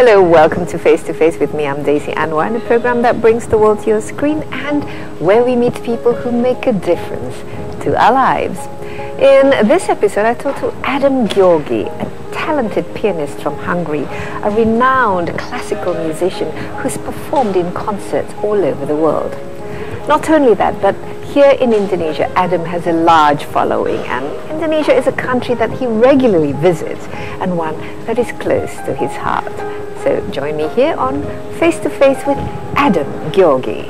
Hello, welcome to Face to Face with me. I'm Daisy Anwar, and a program that brings the world to your screen and where we meet people who make a difference to our lives. In this episode, I talked to Ádám György, a talented pianist from Hungary, a renowned classical musician who's performed in concerts all over the world. Not only that, but here in Indonesia, Ádám has a large following, and Indonesia is a country that he regularly visits and one that is close to his heart. So join me here on Face to Face with Ádám György.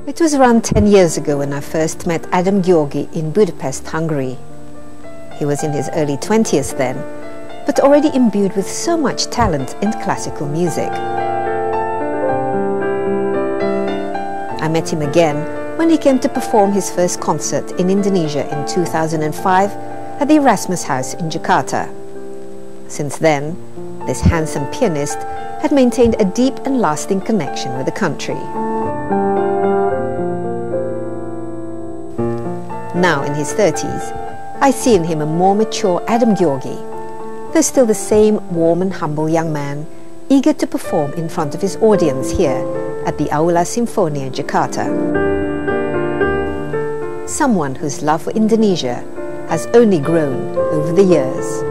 It was around 10 years ago when I first met Ádám György in Budapest, Hungary. He was in his early 20s then, but already imbued with so much talent in classical music. I met him again when he came to perform his first concert in Indonesia in 2005 at the Erasmus House in Jakarta. Since then, this handsome pianist had maintained a deep and lasting connection with the country. Now in his 30s, I see in him a more mature Ádám György, though still the same warm and humble young man, eager to perform in front of his audience here at the Aula Sinfonia Jakarta. Someone whose love for Indonesia has only grown over the years.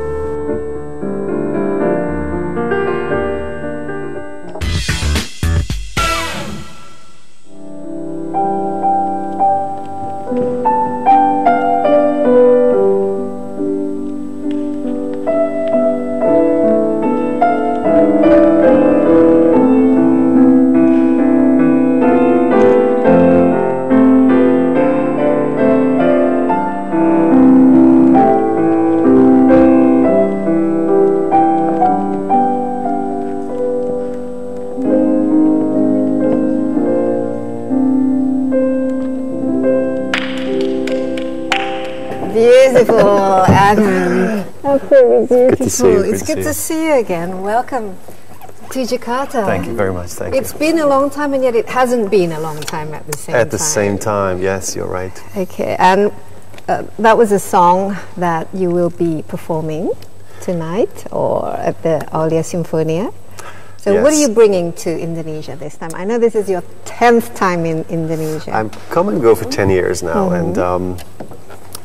Beautiful, Ádám. Absolutely beautiful. It's good to see you again. Welcome to Jakarta. Thank you very much. Thank you. It's been a long time, and yet it hasn't been a long time at the same time. At the same time, yes, you're right. Okay, and that was a song that you will be performing tonight or at the Aula Sinfonia. So yes. What are you bringing to Indonesia this time? I know this is your 10th time in Indonesia. I'm come and go for 10 years now,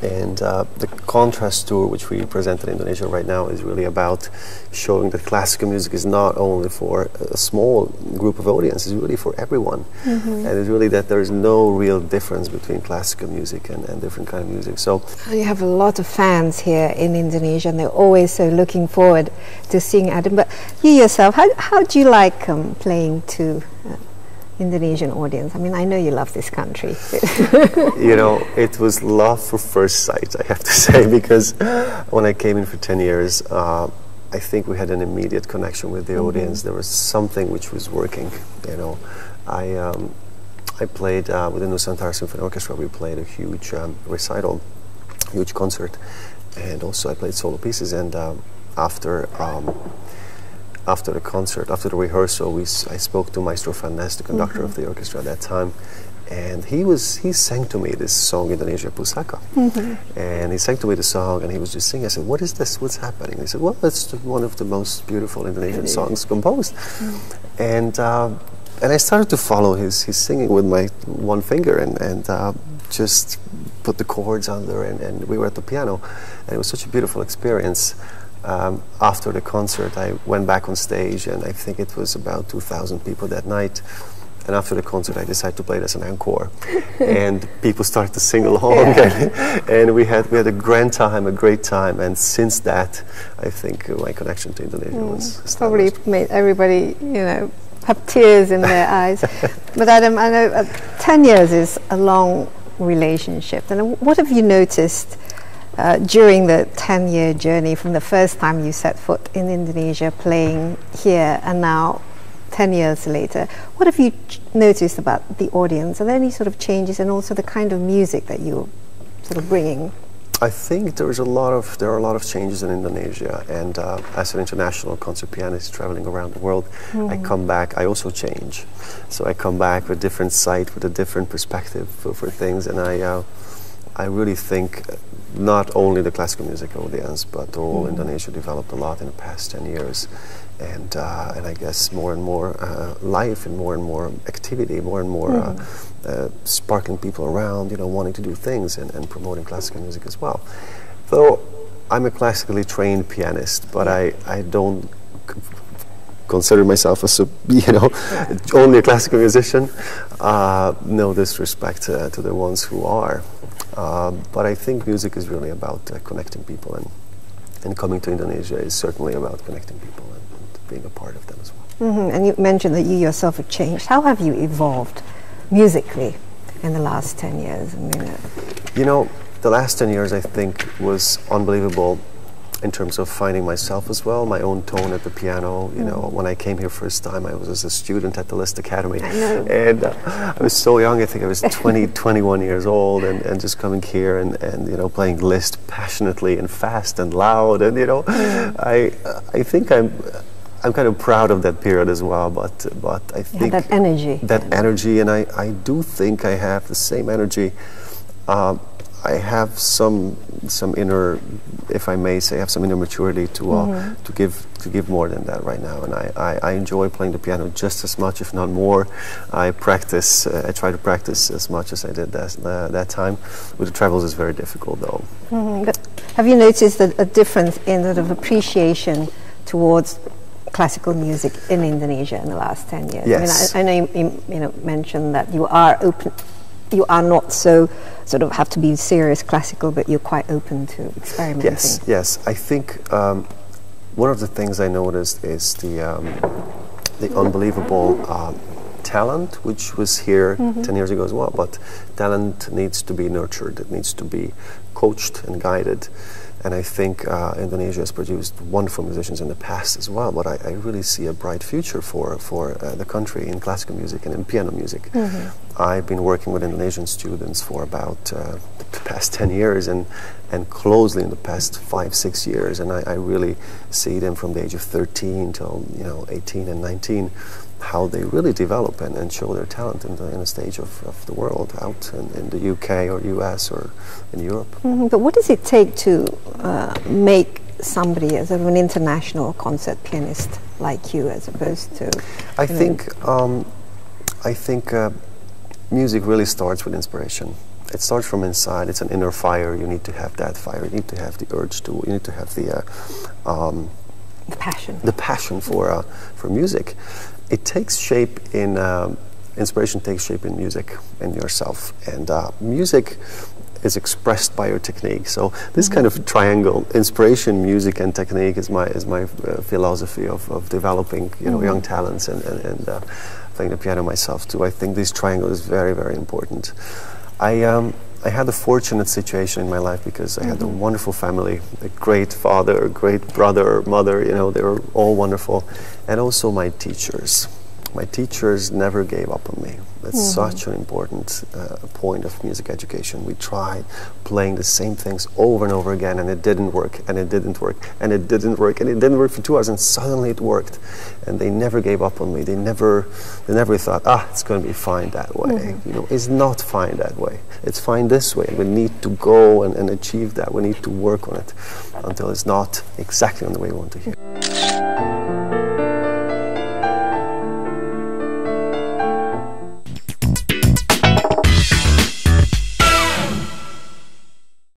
and the Contrast Tour, which we present in Indonesia right now, is really about showing that classical music is not only for a small group of audience, it's really for everyone. And it's really that there is no real difference between classical music and different kind of music. So you have a lot of fans here in Indonesia, and they're always so looking forward to seeing Ádám. But you yourself, how do you like playing to Indonesian audience? I mean, I know you love this country. You know, it was love for first sight, I have to say, because when I came in for 10 years, I think we had an immediate connection with the audience. There was something which was working, you know. I played with the Nusantara Symphony Orchestra. We played a huge recital, huge concert, and also I played solo pieces. And after the concert, after the rehearsal, I spoke to Maestro Farnes, the conductor of the orchestra at that time, and he sang to me this song, Indonesia Pusaka. And he sang to me the song, and he was just singing. I said, "What is this? What's happening?" And he said, "Well, it's one of the most beautiful Indonesian songs composed." And I started to follow his singing with my one finger, and just put the chords under, and we were at the piano, and it was such a beautiful experience. After the concert, I went back on stage, and I think it was about 2,000 people that night. And after the concert, I decided to play it as an encore, and people started to sing along, and we had a great time. And since that, I think my connection to Indonesia was probably made everybody, you know, have tears in their eyes. But Ádám, I know 10 years is a long relationship, and what have you noticed during the 10-year journey from the first time you set foot in Indonesia playing here and now 10 years later? What have you noticed about the audience? Are there any sort of changes, and also the kind of music that you're sort of bringing? I think there are a lot of changes in Indonesia, and as an international concert pianist traveling around the world, I come back. I also change, so I come back with a different sight, with a different perspective for things, and I really think not only the classical music audience, but all Indonesia developed a lot in the past 10 years. And I guess more and more life and more activity, more and more sparkling people around, wanting to do things and promoting classical music as well. Though I'm a classically trained pianist, but I don't consider myself as only a classical musician. No disrespect to the ones who are, but I think music is really about connecting people, and coming to Indonesia is certainly about connecting people and being a part of them as well. And you mentioned that you yourself have changed. How have you evolved musically in the last 10 years? The last 10 years I think was unbelievable in terms of finding myself as well, my own tone at the piano. When I came here first time, I was as a student at the Liszt Academy, and I was so young. I think I was 21 years old, and just coming here and playing Liszt passionately and fast and loud, and I think I'm kind of proud of that period as well. But I think that energy, and I do think I have the same energy. I have some inner, if I may say, I have some inner maturity to give more than that right now, and I enjoy playing the piano just as much, if not more. I practice. I try to practice as much as I did that time. With the travels, it's very difficult though. But have you noticed a difference in sort of appreciation towards classical music in Indonesia in the last 10 years? Yes. I know you mentioned that you are open. You are not so sort of have to be serious classical, but you're quite open to experimenting. Yes. I think one of the things I noticed is the unbelievable talent which was here 10 years ago as well. But talent needs to be nurtured. It needs to be coached and guided. And I think Indonesia has produced wonderful musicians in the past as well, but I really see a bright future for the country in classical music and in piano music. I've been working with Indonesian students for about the past 10 years and closely in the past 5-6 years, and I really see them from the age of 13 till 18 and 19, how they really develop and show their talent in the stage of the world, out in the UK or US or in Europe. But what does it take to make somebody as an international concert pianist like you, as opposed to? I think music really starts with inspiration. It starts from inside. It's an inner fire. You need to have that fire. You need to have the urge to. You need to have the passion. The passion for music. It takes shape in inspiration. Takes shape in music, in yourself, and music is expressed by your technique. So this kind of triangle: inspiration, music, and technique is my philosophy of developing young talents and playing the piano myself too. I think this triangle is very, very important. I had a fortunate situation in my life because I had a wonderful family, a great father, a great brother, mother, they were all wonderful. And also my teachers. My teachers never gave up on me. That's such an important point of music education. We tried playing the same things over and over again, and it didn't work, and it didn't work, and it didn't work, and it didn't work for 2 hours, and suddenly it worked. And they never gave up on me. They never thought, it's going to be fine that way. It's not fine that way. It's fine this way. We need to go and achieve that. We need to work on it until it's not exactly on the way we want to hear.